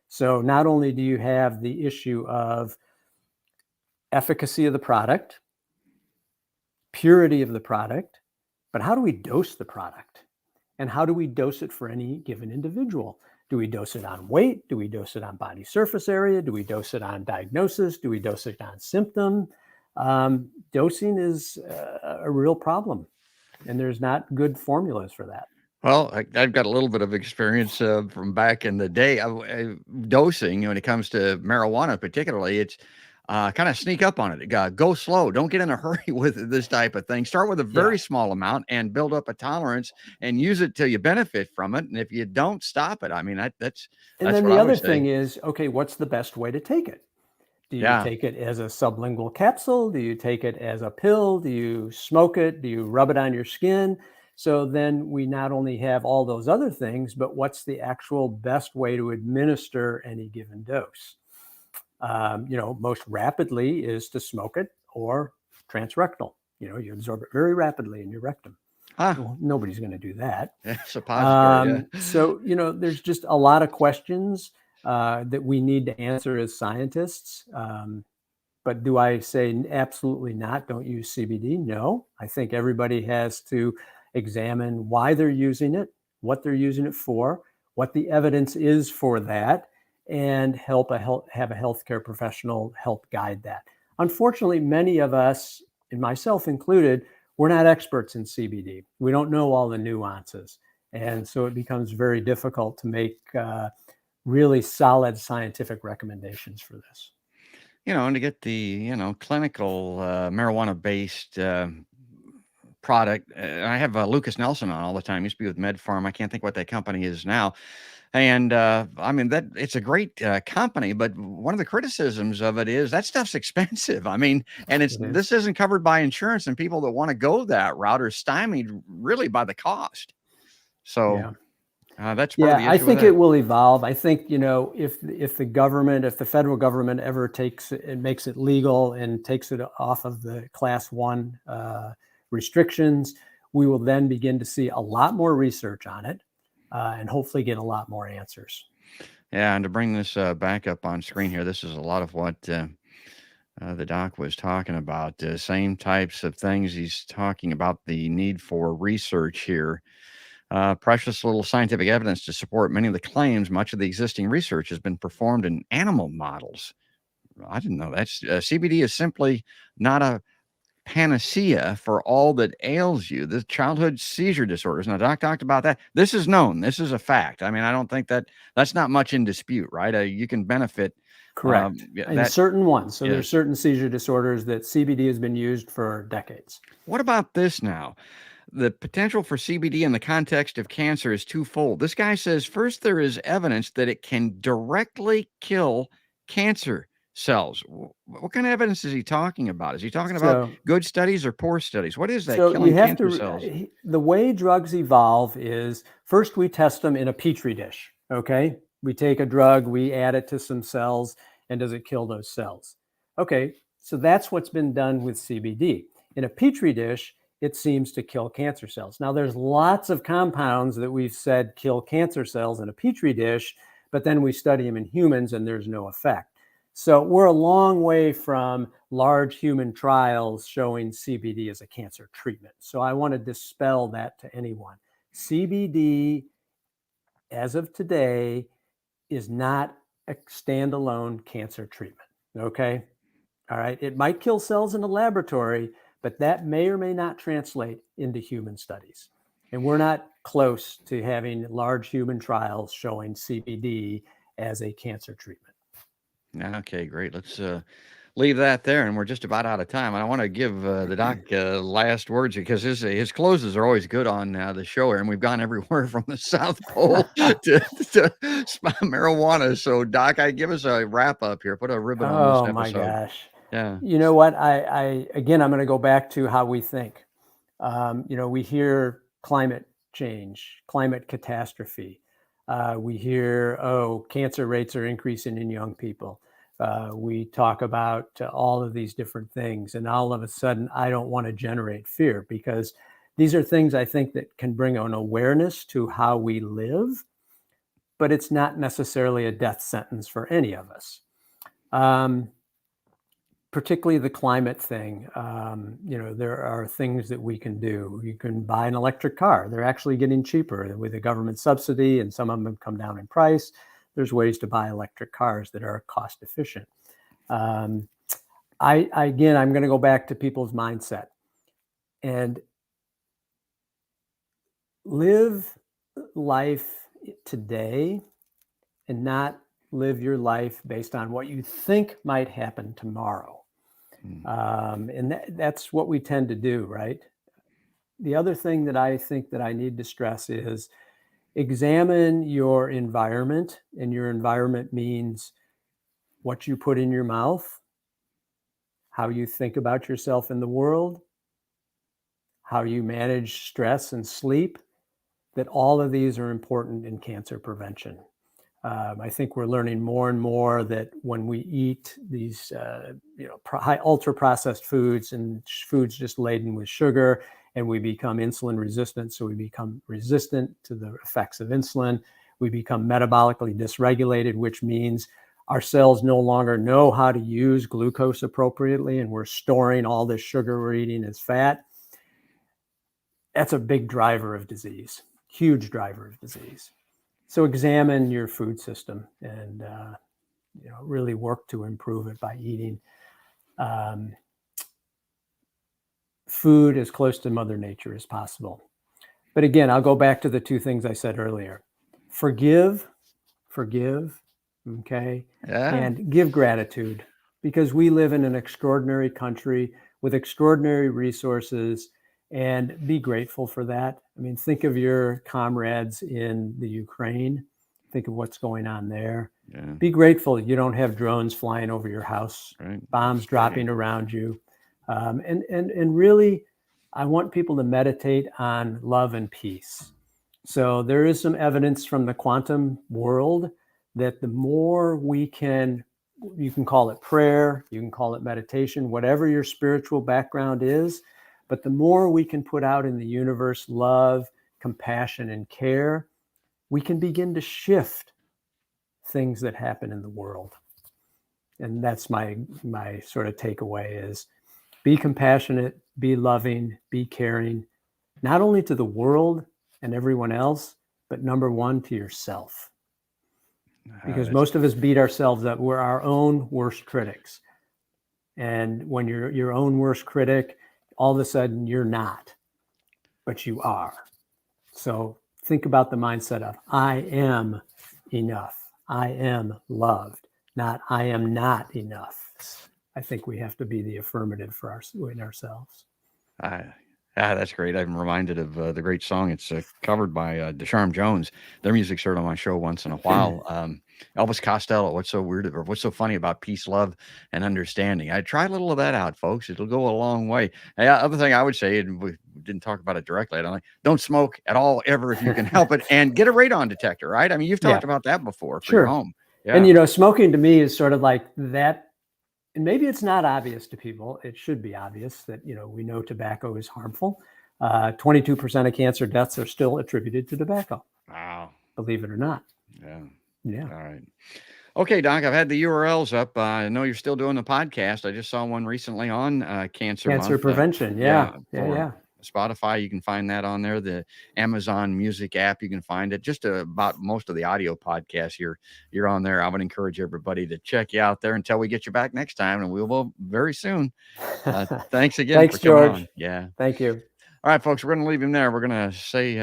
So not only do you have the issue of efficacy of the product, purity of the product, but how do we dose the product? And how do we dose it for any given individual? Do we dose it on weight? Do we dose it on body surface area? Do we dose it on diagnosis? Do we dose it on symptom? Dosing is a real problem, and there's not good formulas for that. Well, I've got a little bit of experience from back in the day. Dosing, when it comes to marijuana, particularly, it's kind of sneak up on it. Go slow. Don't get in a hurry with this type of thing. Start with a very small amount and build up a tolerance and use it till you benefit from it. And if you don't, stop it. I mean, that's and then what the I would other say. thing is, okay, what's the best way to take it? Do you take it as a sublingual capsule? Do you take it as a pill? Do you smoke it? Do you rub it on your skin? So then we not only have all those other things, but what's the actual best way to administer any given dose? Most rapidly is to smoke it or transrectal. You absorb it very rapidly in your rectum. Well, nobody's going to do that. Suppository, So, there's just a lot of questions that we need to answer as scientists. But do I say absolutely not, don't use CBD? No, I think everybody has to examine why they're using it, what they're using it for, what the evidence is for that, and have a healthcare professional help guide that. Unfortunately, many of us, and myself included, we're not experts in CBD. We don't know all the nuances. And so it becomes very difficult to make really solid scientific recommendations for this. And to get the, clinical marijuana-based product. I have Lucas Nelson on all the time. He used to be with MedFarm. I can't think what that company is now. And I mean, that it's a great company, but one of the criticisms of it is that stuff's expensive. I mean, and this isn't covered by insurance, and people that want to go that route are stymied really by the cost. So that's part of the I issue with think that. it will evolve. I think, if the federal government ever takes it and makes it legal and takes it off of the class 1 restrictions, we will then begin to see a lot more research on it and hopefully get a lot more answers. Yeah, and to bring this back up on screen here, this is a lot of what the doc was talking about. Same types of things. He's talking about the need for research here. Precious little scientific evidence to support many of the claims. Much of the existing research has been performed in animal models. I didn't know that. CBD is simply not a panacea for all that ails you. The childhood seizure disorders. Now, Doc talked about that. This is known. This is a fact. I mean, I don't think that's not much in dispute, right? You can benefit. Correct. And certain ones. So there's certain seizure disorders that CBD has been used for decades. What about this now? The potential for CBD in the context of cancer is twofold. This guy says, first, there is evidence that it can directly kill cancer cells. What kind of evidence is he talking about? Is he talking about good studies or poor studies? What is that killing cancer cells? The way drugs evolve is first we test them in a petri dish. Okay. We take a drug, we add it to some cells, and does it kill those cells? Okay. So that's what's been done with CBD. In a petri dish, it seems to kill cancer cells. Now, there's lots of compounds that we've said kill cancer cells in a petri dish, but then we study them in humans and there's no effect. So we're a long way from large human trials showing CBD as a cancer treatment. So I want to dispel that to anyone. CBD, as of today, is not a standalone cancer treatment. Okay. All right. It might kill cells in a laboratory, but that may or may not translate into human studies. And we're not close to having large human trials showing CBD as a cancer treatment. Okay, great. Let's leave that there, and we're just about out of time. And I want to give the doc last words because his closes are always good on the show here, and we've gone everywhere from the South Pole to marijuana. So, Doc, give us a wrap up here. Put a ribbon on this episode. Oh my gosh! Yeah. You know what? I'm going to go back to how we think. We hear climate change, climate catastrophe. We hear, cancer rates are increasing in young people. We talk about all of these different things. And all of a sudden, I don't want to generate fear because these are things I think that can bring an awareness to how we live, but it's not necessarily a death sentence for any of us. Particularly the climate thing. There are things that we can do. You can buy an electric car. They're actually getting cheaper with a government subsidy, and some of them have come down in price. There's ways to buy electric cars that are cost efficient. I'm going to go back to people's mindset and live life today and not live your life based on what you think might happen tomorrow. And that's what we tend to do, right? The other thing that I think that I need to stress is examine your environment, and your environment means what you put in your mouth, how you think about yourself in the world, how you manage stress and sleep, that all of these are important in cancer prevention. I think we're learning more and more that when we eat these high ultra processed foods and foods just laden with sugar, and we become insulin resistant, so we become resistant to the effects of insulin, we become metabolically dysregulated, which means our cells no longer know how to use glucose appropriately, and we're storing all this sugar we're eating as fat. That's a big driver of disease, huge driver of disease. So examine your food system and really work to improve it by eating food as close to Mother Nature as possible. But again, I'll go back to the two things I said earlier. Forgive, okay? Yeah. And give gratitude, because we live in an extraordinary country with extraordinary resources, and be grateful for that. I mean, think of your comrades in the Ukraine. Think of what's going on there. Yeah. Be grateful you don't have drones flying over your house, Right. bombs dropping around you. And really, I want people to meditate on love and peace. So there is some evidence from the quantum world that the more we can, you can call it prayer, you can call it meditation, whatever your spiritual background is, but the more we can put out in the universe love, compassion, and care, we can begin to shift things that happen in the world. And that's my sort of takeaway is be compassionate, be loving, be caring, not only to the world and everyone else, but number one, to yourself. Because most of us beat ourselves up. We're our own worst critics. And when you're your own worst critic, all of a sudden you're not, but you are. So think about the mindset of I am enough. I am loved, not I am not enough. I think we have to be the affirmative for in ourselves. That's great. I'm reminded of the great song. It's covered by Desharm Jones. Their music's heard on my show once in a while. Elvis Costello. What's so weird or what's so funny about peace, love, and understanding? I tried a little of that out, folks. It'll go a long way. Hey, other thing I would say, and we didn't talk about it directly, don't smoke at all ever if you can help it, and get a radon detector. Right? I mean, you've talked about that before for your home. Yeah. And smoking to me is sort of like that. And maybe it's not obvious to people. It should be obvious that, we know tobacco is harmful. 22% of cancer deaths are still attributed to tobacco. Wow. Believe it or not. Yeah. All right. Okay, Doc, I've had the URLs up. I know you're still doing the podcast. I just saw one recently on cancer month. Prevention. Yeah. Spotify, you can find that on there. The Amazon Music app, you can find it. Just about most of the audio podcasts you're on there. I would encourage everybody to check you out there until we get you back next time, and we will very soon. Thanks again for coming on. Yeah. Thank you. All right, folks, we're going to leave him there. We're going to say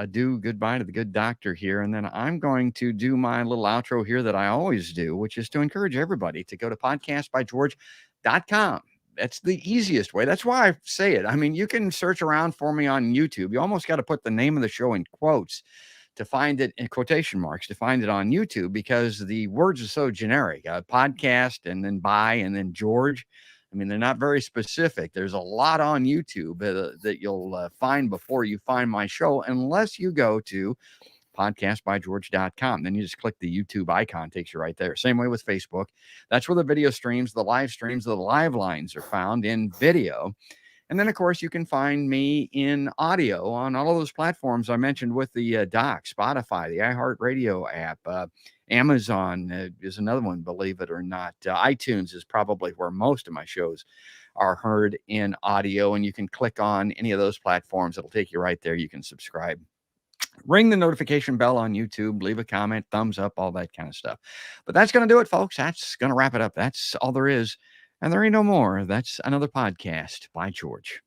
goodbye to the good doctor here, and then I'm going to do my little outro here that I always do, which is to encourage everybody to go to podcastbygeorge.com. That's the easiest way. That's why I say it. I mean, you can search around for me on YouTube. You almost got to put the name of the show in quotes to find it, in quotation marks, to find it on YouTube, because the words are so generic. Podcast and then by and then George. I mean, they're not very specific. There's a lot on YouTube that you'll find before you find my show, unless you go to podcastbygeorge.com. Then you just click the YouTube icon, takes you right there. Same way with Facebook. That's where the video streams, the live streams, the live lines are found in video. And then, of course, you can find me in audio on all of those platforms I mentioned with the doc, Spotify, the iHeartRadio app, Amazon is another one, believe it or not. iTunes is probably where most of my shows are heard in audio, and you can click on any of those platforms. It'll take you right there. You can subscribe. Ring the notification bell on YouTube, leave a comment, thumbs up, all that kind of stuff. But that's going to do it, folks. That's going to wrap it up. That's all there is. And there ain't no more. That's another podcast by George.